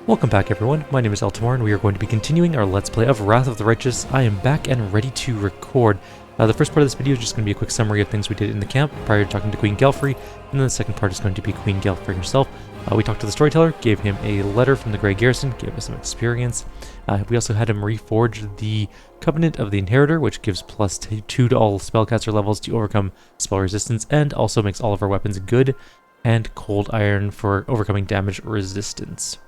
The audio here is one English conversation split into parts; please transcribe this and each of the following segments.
Welcome back everyone, my name is Eltimar and we are going to be continuing our Let's Play of Wrath of the Righteous. I am back and ready to record. The first part of this video is just going to be a quick summary of things we did in the camp prior to talking to Queen Galfrey, and then the second part is going to be Queen Galfrey herself. We talked to the storyteller, gave him a letter from the Grey Garrison, gave us some experience. We also had him reforge the Covenant of the Inheritor, which gives plus 2 to all spellcaster levels to overcome spell resistance, and also makes all of our weapons good, and Cold Iron for overcoming damage resistance.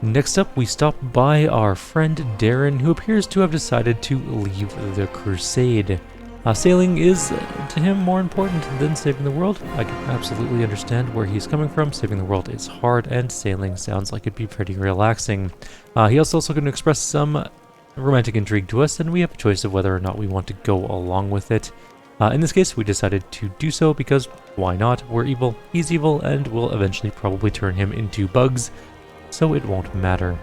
Next up, we stop by our friend Daeran, who appears to have decided to leave the crusade. Sailing is, to him, more important than saving the world. I can absolutely understand where he's coming from. Saving the world is hard, and sailing sounds like it'd be pretty relaxing. He also going to express some romantic intrigue to us, and we have a choice of whether or not we want to go along with it. In this case, we decided to do so because, why not? We're evil, he's evil, and we'll eventually probably turn him into bugs, so it won't matter.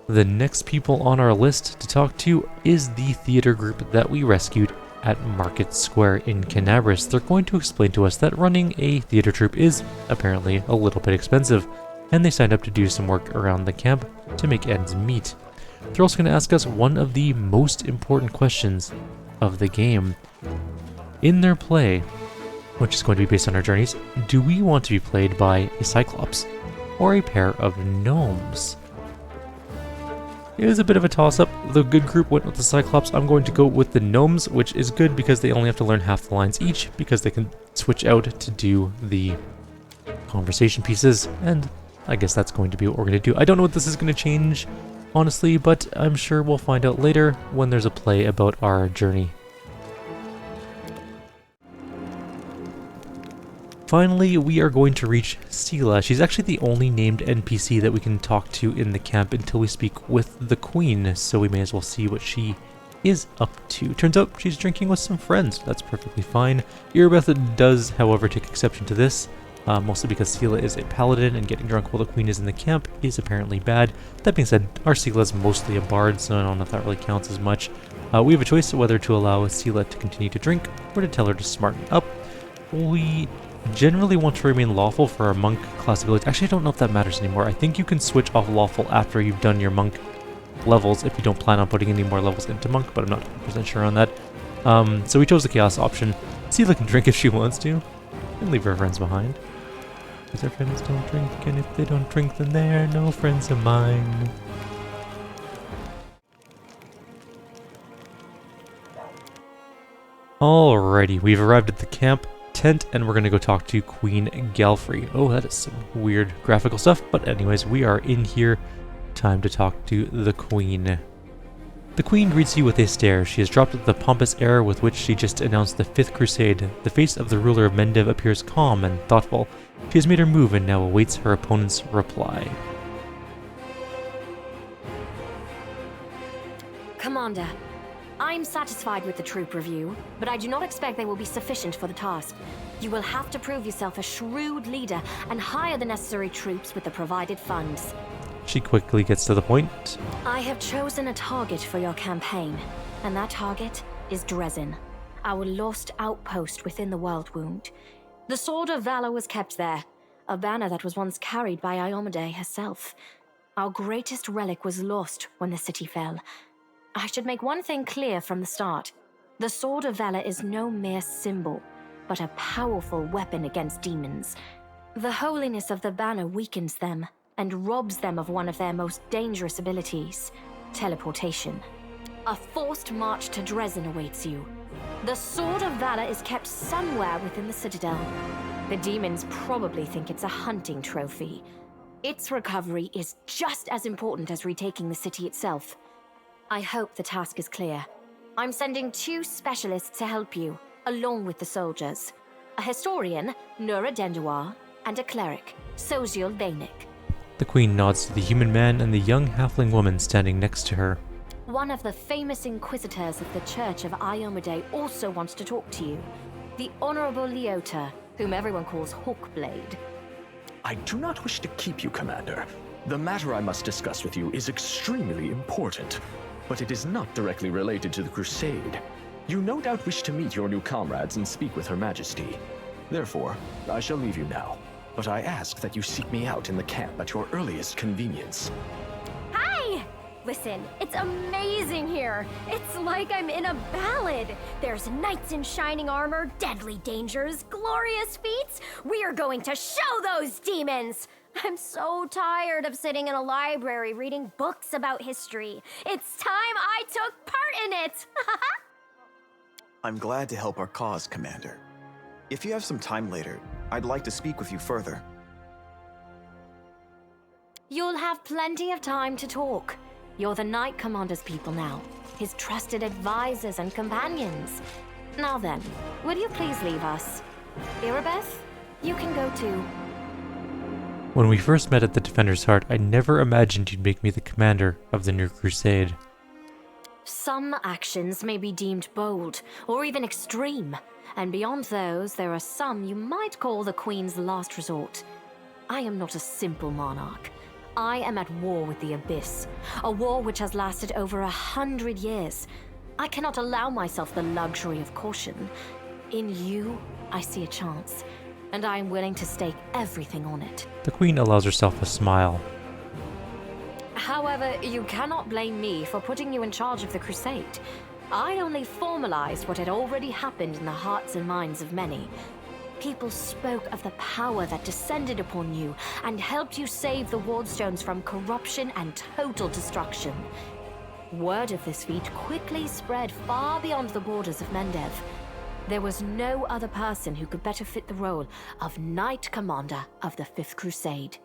The next people on our list to talk to is the theater group that we rescued at Market Square in Canabris. They're going to explain to us that running a theater troupe is apparently a little bit expensive, and they signed up to do some work around the camp to make ends meet. They're also going to ask us one of the most important questions of the game. In their play, which is going to be based on our journeys, do we want to be played by a Cyclops or a pair of gnomes? It is a bit of a toss-up. The good group went with the Cyclops. I'm going to go with the gnomes, which is good because they only have to learn half the lines each, because they can switch out to do the conversation pieces, and I guess that's going to be what we're going to do. I don't know what this is going to change, honestly, but I'm sure we'll find out later when there's a play about our journey. Finally, we are going to reach Sela. She's actually the only named NPC that we can talk to in the camp until we speak with the Queen, so we may as well see what she is up to. Turns out she's drinking with some friends. That's perfectly fine. Irabeth does, however, take exception to this, mostly because Sela is a paladin, and getting drunk while the Queen is in the camp is apparently bad. That being said, our Sela is mostly a bard, so I don't know if that really counts as much. We have a choice of whether to allow Sela to continue to drink or to tell her to smarten up. We generally want to remain lawful for our monk class abilities. Actually, I don't know if that matters anymore. I think you can switch off lawful after you've done your monk levels if you don't plan on putting any more levels into monk, but I'm not 100% sure on that. So we chose the chaos option. Sela can drink if she wants to, and leave her friends behind. Because her friends don't drink, and if they don't drink, then they're no friends of mine. Alrighty, we've arrived at the camp tent, and we're going to go talk to Queen Galfrey. Oh, that is some weird graphical stuff, but anyways, we are in here. Time to talk to the Queen. The Queen greets you with a stare. She has dropped the pompous air with which she just announced the 5th Crusade. The face of the ruler of Mendev appears calm and thoughtful. She has made her move and now awaits her opponent's reply. Commander, I'm satisfied with the troop review, but I do not expect they will be sufficient for the task. You will have to prove yourself a shrewd leader and hire the necessary troops with the provided funds. She quickly gets to the point. I have chosen a target for your campaign, and that target is Dresden, our lost outpost within the World Wound. The Sword of Valor was kept there, a banner that was once carried by Iomedae herself. Our greatest relic was lost when the city fell. I should make one thing clear from the start. The Sword of Valor is no mere symbol, but a powerful weapon against demons. The holiness of the banner weakens them and robs them of one of their most dangerous abilities, teleportation. A forced march to Dresden awaits you. The Sword of Valor is kept somewhere within the Citadel. The demons probably think it's a hunting trophy. Its recovery is just as important as retaking the city itself. I hope the task is clear. I'm sending 2 specialists to help you, along with the soldiers. A historian, Nura Denduar, and a cleric, Soziel Bainik. The Queen nods to the human man and the young halfling woman standing next to her. One of the famous inquisitors of the Church of Iomedae also wants to talk to you. The Honorable Leota, whom everyone calls Hawkblade. I do not wish to keep you, Commander. The matter I must discuss with you is extremely important, but it is not directly related to the Crusade. You no doubt wish to meet your new comrades and speak with Her Majesty. Therefore, I shall leave you now. But I ask that you seek me out in the camp at your earliest convenience. Hi! Listen, it's amazing here. It's like I'm in a ballad. There's knights in shining armor, deadly dangers, glorious feats. We are going to show those demons! I'm so tired of sitting in a library reading books about history. It's time I took part in it! I'm glad to help our cause, Commander. If you have some time later, I'd like to speak with you further. You'll have plenty of time to talk. You're the Knight Commander's people now, his trusted advisors and companions. Now then, will you please leave us? Irabeth, you can go too. When we first met at the Defender's Heart, I never imagined you'd make me the commander of the new crusade. Some actions may be deemed bold, or even extreme, and beyond those, there are some you might call the Queen's last resort. I am not a simple monarch. I am at war with the Abyss, a war which has lasted over 100 years. I cannot allow myself the luxury of caution. In you, I see a chance, and I am willing to stake everything on it. The Queen allows herself a smile. However, you cannot blame me for putting you in charge of the crusade. I only formalized what had already happened in the hearts and minds of many. People spoke of the power that descended upon you and helped you save the Wardstones from corruption and total destruction. Word of this feat quickly spread far beyond the borders of Mendev. There was no other person who could better fit the role of Knight Commander of the Fifth Crusade.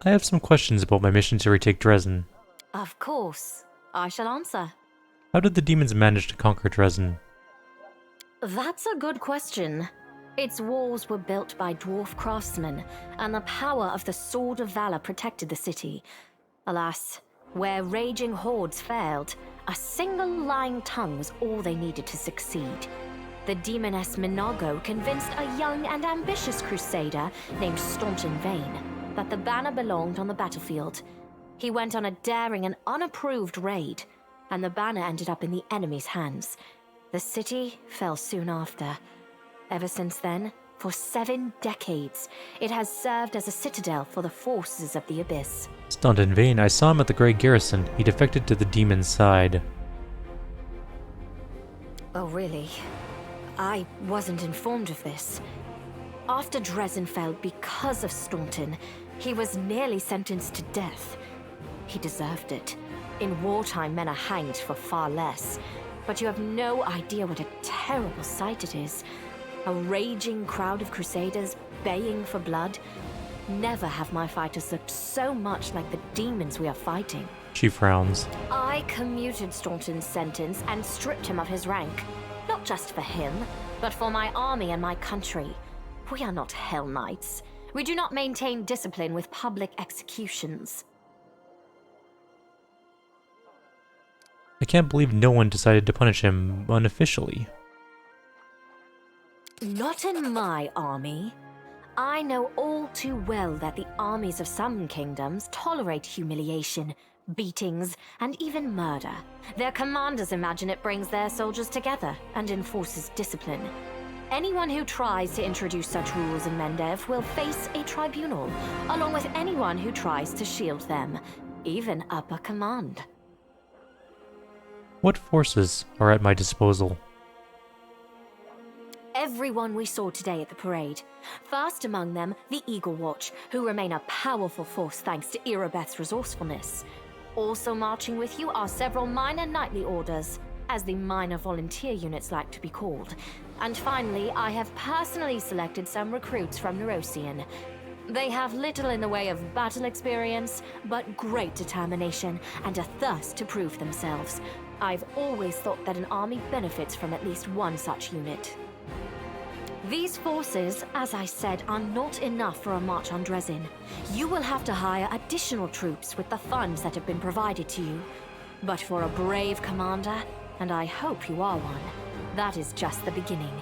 I have some questions about my mission to retake Dresden. Of course, I shall answer. How did the demons manage to conquer Dresden? That's a good question. Its walls were built by dwarf craftsmen, and the power of the Sword of Valor protected the city. Alas, where raging hordes failed, a single lying tongue was all they needed to succeed. The demoness Minago convinced a young and ambitious crusader named Staunton Vane that the banner belonged on the battlefield. He went on a daring and unapproved raid, and the banner ended up in the enemy's hands. The city fell soon after. Ever since then, for 7 decades, it has served as a citadel for the forces of the Abyss. Staunton Vane, I saw him at the Grey Garrison. He defected to the demon's side. Oh, really? I wasn't informed of this. After Dresden fell because of Staunton, he was nearly sentenced to death. He deserved it. In wartime, men are hanged for far less. But you have no idea what a terrible sight it is. A raging crowd of crusaders baying for blood. Never have my fighters looked so much like the demons we are fighting. She frowns. I commuted Staunton's sentence and stripped him of his rank. Not just for him, but for my army and my country. We are not Hell Knights. We do not maintain discipline with public executions. I can't believe no one decided to punish him unofficially. Not in my army. I know all too well that the armies of some kingdoms tolerate humiliation, beatings, and even murder. Their commanders imagine it brings their soldiers together and enforces discipline. Anyone who tries to introduce such rules in Mendev will face a tribunal, along with anyone who tries to shield them, even upper command. What forces are at my disposal? Everyone we saw today at the parade. First among them, the Eagle Watch, who remain a powerful force thanks to Irabeth's resourcefulness. Also marching with you are several minor knightly orders, as the minor volunteer units like to be called. And finally, I have personally selected some recruits from Neurosian. They have little in the way of battle experience, but great determination and a thirst to prove themselves. I've always thought that an army benefits from at least one such unit. These forces, as I said, are not enough for a march on Dresden. You will have to hire additional troops with the funds that have been provided to you. But for a brave commander, and I hope you are one, that is just the beginning.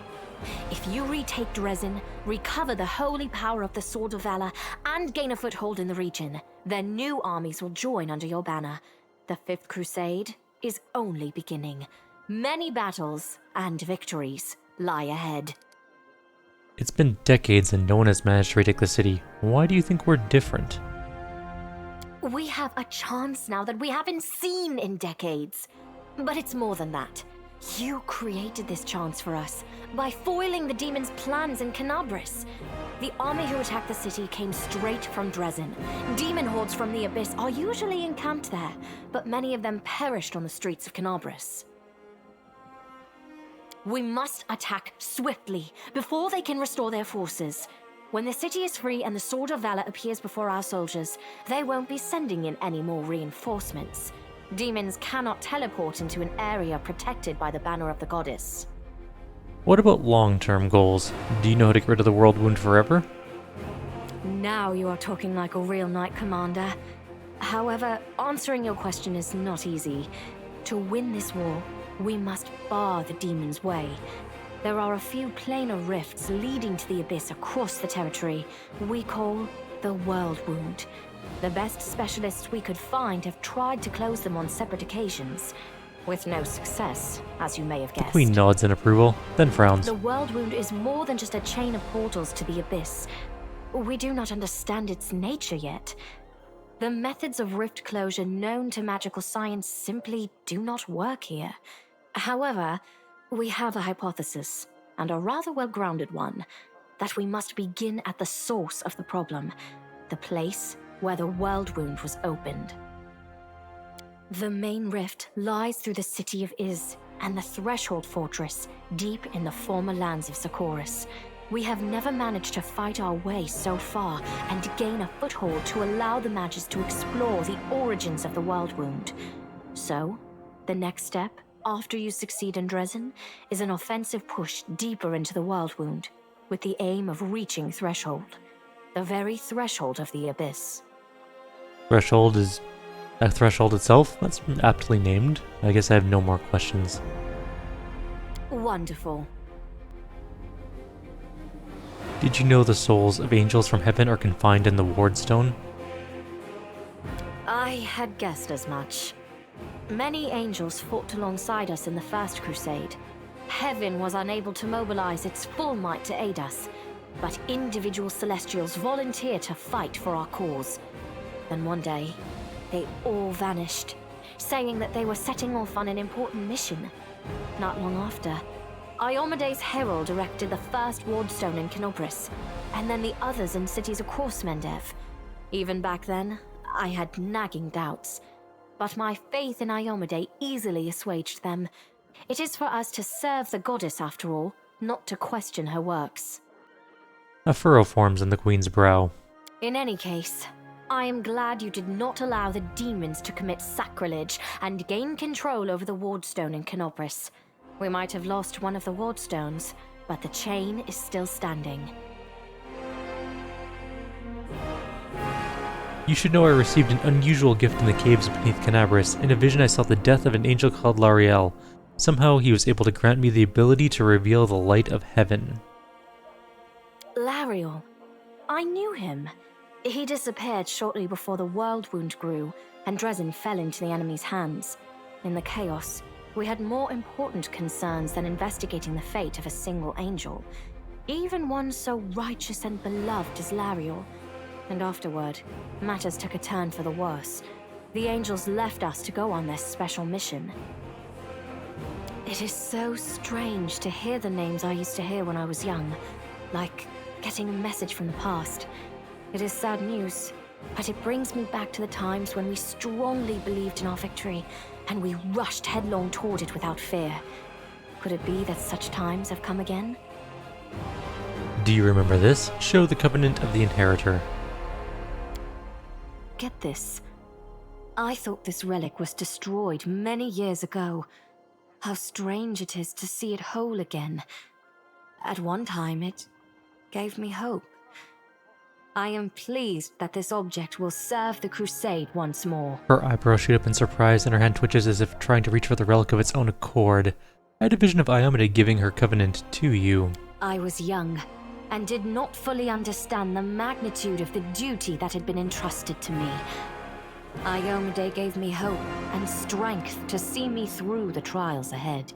If you retake Dresden, recover the holy power of the Sword of Valor, and gain a foothold in the region, then new armies will join under your banner. The Fifth Crusade is only beginning. Many battles and victories lie ahead. It's been decades and no one has managed to retake the city. Why do you think we're different? We have a chance now that we haven't seen in decades. But it's more than that. You created this chance for us by foiling the demon's plans in Kenabris. The army who attacked the city came straight from Dresden. Demon hordes from the Abyss are usually encamped there, but many of them perished on the streets of Kenabris. We must attack swiftly before they can restore their forces. When the city is free and the Sword of Valor appears before our soldiers, they won't be sending in any more reinforcements. Demons cannot teleport into an area protected by the banner of the goddess. What about long-term goals? Do you know how to get rid of the World Wound forever? Now you are talking like a real knight commander. However, answering your question is not easy. To win this war, we must bar the demon's way. There are a few planar rifts leading to the Abyss across the territory we call the World Wound. The best specialists we could find have tried to close them on separate occasions, with no success, as you may have guessed. The Queen nods in approval, then frowns. The World Wound is more than just a chain of portals to the Abyss. We do not understand its nature yet. The methods of rift closure known to magical science simply do not work here. However, we have a hypothesis, and a rather well-grounded one, that we must begin at the source of the problem, the place where the World Wound was opened. The main rift lies through the city of Iz and the Threshold Fortress, deep in the former lands of Socorus. We have never managed to fight our way so far and gain a foothold to allow the mages to explore the origins of the World Wound. So, the next step, after you succeed in Dresden, is an offensive push deeper into the World Wound, with the aim of reaching Threshold, the very threshold of the Abyss. Threshold is a threshold itself? That's aptly named. I guess I have no more questions. Wonderful. Did you know the souls of angels from heaven are confined in the Wardstone? I had guessed as much. Many angels fought alongside us in the First Crusade. Heaven was unable to mobilize its full might to aid us, but individual celestials volunteered to fight for our cause. Then one day, they all vanished, saying that they were setting off on an important mission. Not long after, Iomede's herald erected the first wardstone in Kenabris, and then the others in cities across Mendev. Even back then, I had nagging doubts, but my faith in Iomede easily assuaged them. It is for us to serve the goddess after all, not to question her works. A furrow forms on the Queen's brow. In any case, I am glad you did not allow the demons to commit sacrilege and gain control over the wardstone in Kenabris. We might have lost one of the wardstones, but the chain is still standing. You should know I received an unusual gift in the caves beneath Kenabris. In a vision I saw the death of an angel called Lariel. Somehow he was able to grant me the ability to reveal the light of heaven. Lariel. I knew him. He disappeared shortly before the World Wound grew, and Dresden fell into the enemy's hands. In the chaos, we had more important concerns than investigating the fate of a single angel, even one so righteous and beloved as Lariel. And afterward, matters took a turn for the worse. The angels left us to go on their special mission. It is so strange to hear the names I used to hear when I was young, like getting a message from the past. It is sad news, but it brings me back to the times when we strongly believed in our victory, and we rushed headlong toward it without fear. Could it be that such times have come again? Do you remember this? Show the Covenant of the Inheritor. Get this. I thought this relic was destroyed many years ago. How strange it is to see it whole again. At one time, it gave me hope. I am pleased that this object will serve the crusade once more. Her eyebrows shoot up in surprise and her hand twitches as if trying to reach for the relic of its own accord. I had a vision of Iomede giving her covenant to you. I was young, and did not fully understand the magnitude of the duty that had been entrusted to me. Iomade gave me hope and strength to see me through the trials ahead,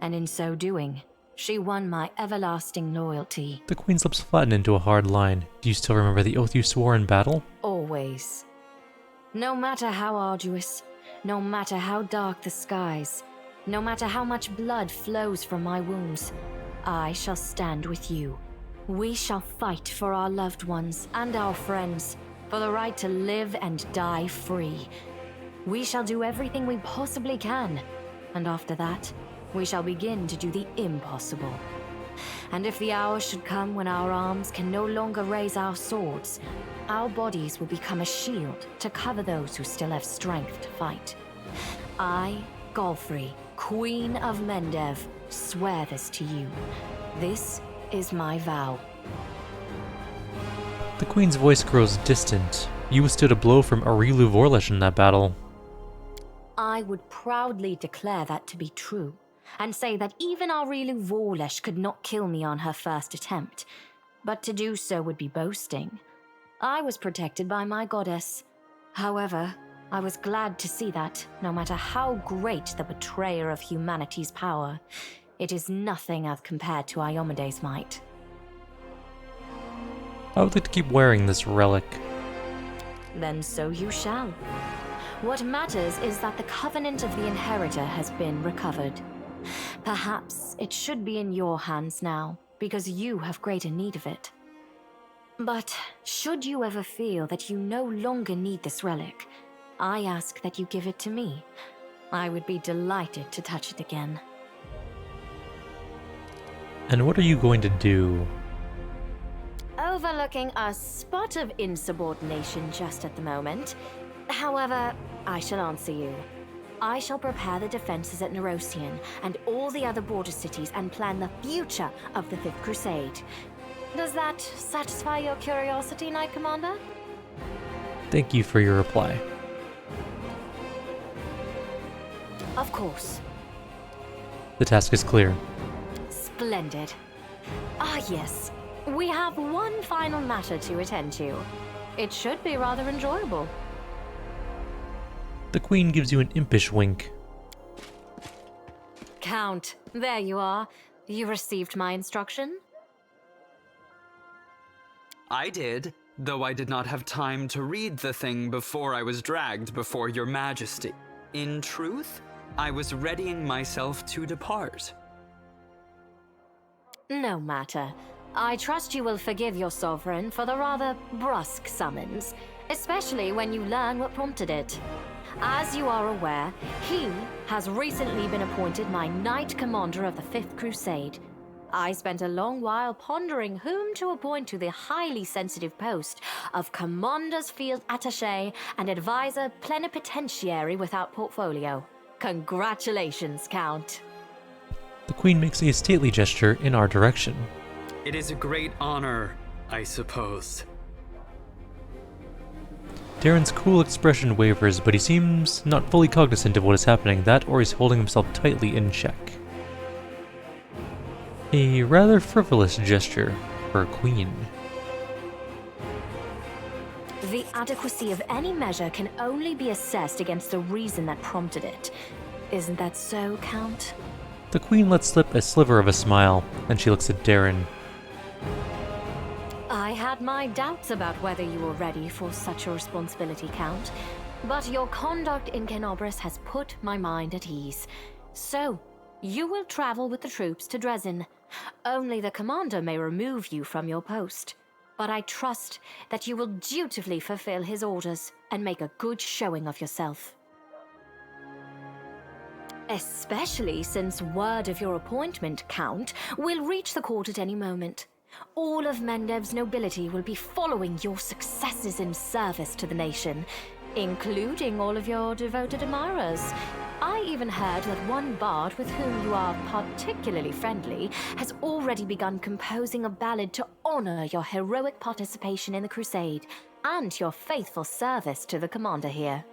and in so doing, she won my everlasting loyalty. The Queen's lips flatten into a hard line. Do you still remember the oath you swore in battle? Always. No matter how arduous, no matter how dark the skies, no matter how much blood flows from my wounds, I shall stand with you. We shall fight for our loved ones and our friends, for the right to live and die free. We shall do everything we possibly can, and after that, we shall begin to do the impossible. And if the hour should come when our arms can no longer raise our swords, our bodies will become a shield to cover those who still have strength to fight. I, Galfrey, Queen of Mendev, swear this to you. This is my vow. The Queen's voice grows distant. You withstood a blow from Arilu Vorlesh in that battle. I would proudly declare that to be true, and say that even Arilu Vorlesh could not kill me on her first attempt. But to do so would be boasting. I was protected by my goddess. However, I was glad to see that, no matter how great the betrayer of humanity's power, it is nothing as compared to Iomade's might. I would like to keep wearing this relic. Then so you shall. What matters is that the covenant of the inheritor has been recovered. Perhaps it should be in your hands now, because you have greater need of it. But should you ever feel that you no longer need this relic, I ask that you give it to me. I would be delighted to touch it again. And what are you going to do? Overlooking a spot of insubordination just at the moment. However, I shall answer you. I shall prepare the defenses at Nerosian and all the other border cities and plan the future of the Fifth Crusade. Does that satisfy your curiosity, Knight Commander? Thank you for your reply. Of course. The task is clear. Splendid. Ah, yes. We have one final matter to attend to. It should be rather enjoyable. The Queen gives you an impish wink. Count, there you are. You received my instruction? I did, though I did not have time to read the thing before I was dragged before your majesty. In truth, I was readying myself to depart. No matter. I trust you will forgive your sovereign for the rather brusque summons, especially when you learn what prompted it. As you are aware, he has recently been appointed my Knight Commander of the Fifth Crusade. I spent a long while pondering whom to appoint to the highly sensitive post of Commander's Field Attaché and Advisor Plenipotentiary without portfolio. Congratulations, Count. The Queen makes a stately gesture in our direction. It is a great honor, I suppose. Daeran's cool expression wavers, but he seems not fully cognizant of what is happening, that or he's holding himself tightly in check. A rather frivolous gesture for a queen. The adequacy of any measure can only be assessed against the reason that prompted it. Isn't that so, Count? The Queen lets slip a sliver of a smile, then she looks at Daeran. I had my doubts about whether you were ready for such a responsibility, Count, but your conduct in Kenobris has put my mind at ease. So, you will travel with the troops to Dresden. Only the commander may remove you from your post, but I trust that you will dutifully fulfill his orders and make a good showing of yourself. Especially since word of your appointment, Count, will reach the court at any moment. All of Mendev's nobility will be following your successes in service to the nation, including all of your devoted admirers. I even heard that one bard with whom you are particularly friendly has already begun composing a ballad to honor your heroic participation in the crusade and your faithful service to the commander here.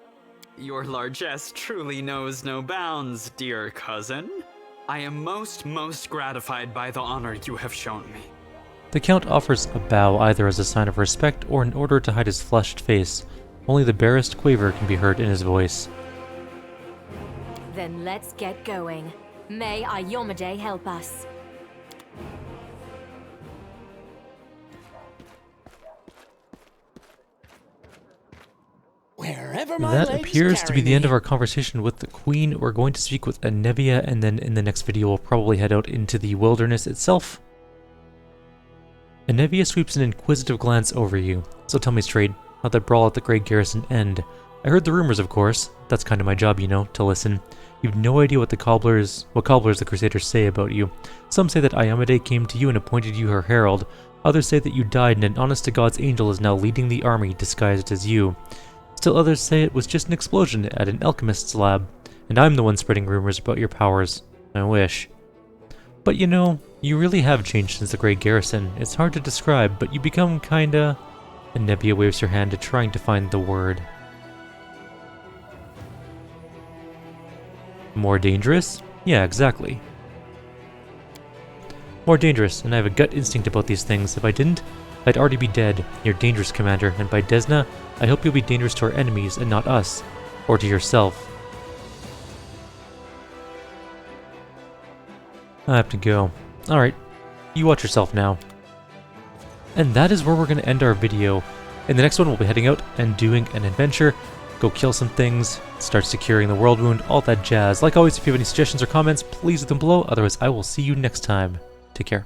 Your largesse truly knows no bounds, dear cousin. I am most gratified by the honor you have shown me. The Count offers a bow either as a sign of respect or in order to hide his flushed face. Only the barest quaver can be heard in his voice. Then let's get going. May Iyomade help us. Wherever my That legs appears to be carry the end me. of our conversation with the Queen. We're going to speak with Anevia, and then in the next video we'll probably head out into the wilderness itself. Anevia sweeps an inquisitive glance over you. So tell me straight, how'd that brawl at the Great Garrison end? I heard the rumors, of course. That's kind of my job, you know, to listen. You've no idea what cobblers the Crusaders say about you. Some say that Iyomade came to you and appointed you her herald. Others say that you died and an honest-to-God's angel is now leading the army disguised as you. Still others say it was just an explosion at an alchemist's lab, and I'm the one spreading rumors about your powers. I wish. But you know, you really have changed since the Great Garrison. It's hard to describe, but you become kinda... And Anevia waves her hand, trying to find the word. More dangerous? Yeah, exactly. More dangerous, and I have a gut instinct about these things. If I didn't, I'd already be dead. You're dangerous, Commander, and by Desna, I hope you'll be dangerous to our enemies and not us. Or to yourself. I have to go. Alright, you watch yourself now. And that is where we're going to end our video. In the next one, we'll be heading out and doing an adventure. Go kill some things, start securing the world wound, all that jazz. Like always, if you have any suggestions or comments, please leave them below. Otherwise, I will see you next time. Take care.